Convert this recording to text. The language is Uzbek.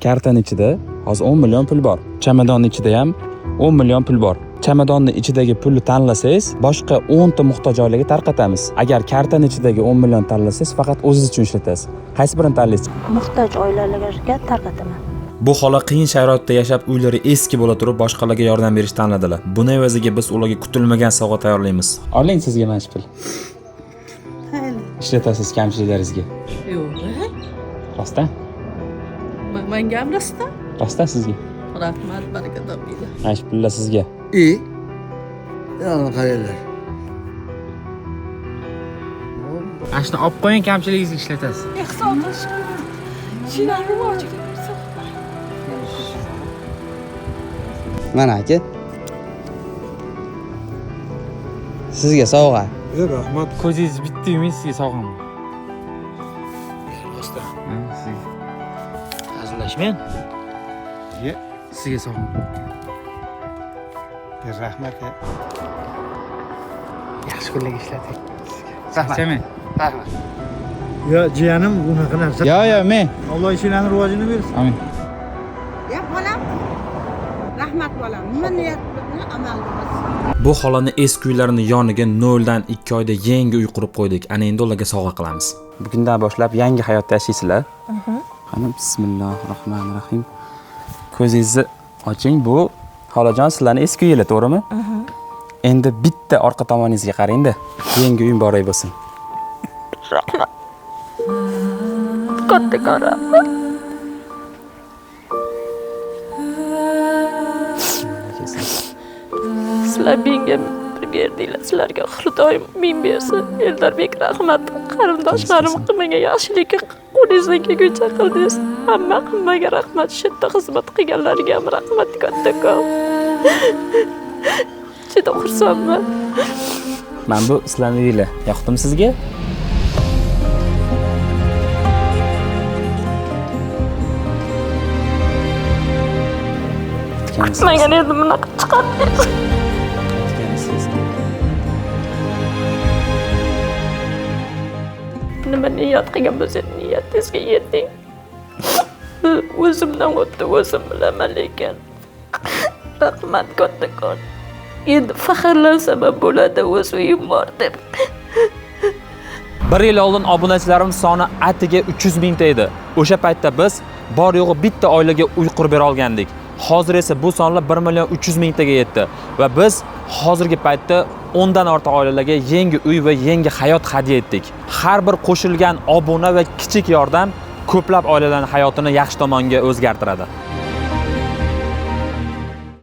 kartani ichida hozir 10 million pul bor. Chamadonning ichida ham 10 million pul bor. Chamadonning ichidagi pulni tanlasangiz, boshqa 10 ta muhtoj oilaga tarqatamiz. Agar kartaning ichidagi 10 million tanlasangiz, faqat o'zingiz uchun ishlatasiz. Qaysi birini tanlaysiz? Muhtoj oilalarga tarqataman. Bu xola qiyin sharoitda yashab, uylari eski bo'la turib, boshqalarga yordam berish tanladilar. Buni evaziga biz ularga kutilmagan sovg'a tayyorlaymiz. Oling sizga mana shu pul. Ishlatasiz kamchiliklaringizga. Yo'q. Rostdan? Menga ham rostdan. Rostdan sizga. Rahmat, baraka topinglar. Mana shu pullar sizga. Yana qaranglar. Ashni olib qo'ying, kamchiligingizga ishlatasiz. Hisobish. Shinani rivojiga bersa. Mana aka. Sizga sovg'a. Rahmat. Ko'zingiz bitta men sizga sog'aman. Rostdan. Sizga. Hazillashmang. Sizga sog'aman. Rahmat. Yaxshi kunlarga ishlating. Rahmat. Rahmat. Ya jiyanim bunaqa narsa. Yo, men. Alloh ishinglarning rivojini bersin. Amin. Ya bolam. Rahmat bolam. Nima niyat bilan amalga oshirsin. Bu xolani eski uylarini yoniga 0 dan 2 oyda yangi uy qurib qo'ydik. Ana endi ularga sovg'a qilamiz. Bugundan boshlab yangi hayot yashaysizlar. Qani bismillahirrohmanirrohim. Ko'zingizni oching. Bu xolajon sizlarning eski uyinglar, to'g'rimi? Endi bitta orqa tomoningizga qarang-da. Yangi uy muborak bo'lsin. Kattakon rahmat. Sizlar menga berdinglar. Sizlarga Xudoyim ming bersin. Eldarbek rahmat. Qarindoshlarim qilmagan yaxshilikka qo'lingizdan kelguncha qildingiz. Hammaga rahmat. Shu yerda xizmat qilganlarga ham rahmat kattakon. Juda xursandman. Mana bu sizlarning uyinglar. Yoqdimi sizga? Kutmagan edim bunaqa chiqadi. Nima niyat qilgan bo'lsangiz niyatingizga yeting. O'zimdan o'tdi, o'zim bilaman lekin. Rahmat kattakon. Endi faxrlansam bo'ladi, o'z uyim bor deb. 1 yil oldin obunachilarimiz soni atiga 300 mingta edi. O'sha paytda biz bor yo'g'i bitta oilaga uy qurib bera olgandik. Hozir esa bu sonlar 1 million 300 mingtaga yetdi va biz hozirgi paytda 10 dan ortiq oilalarga yangi uy va yangi hayot hadya etdik. Har bir qo'shilgan obuna va kichik yordam ko'plab oilalarning hayotini yaxshi tomonga o'zgartiradi.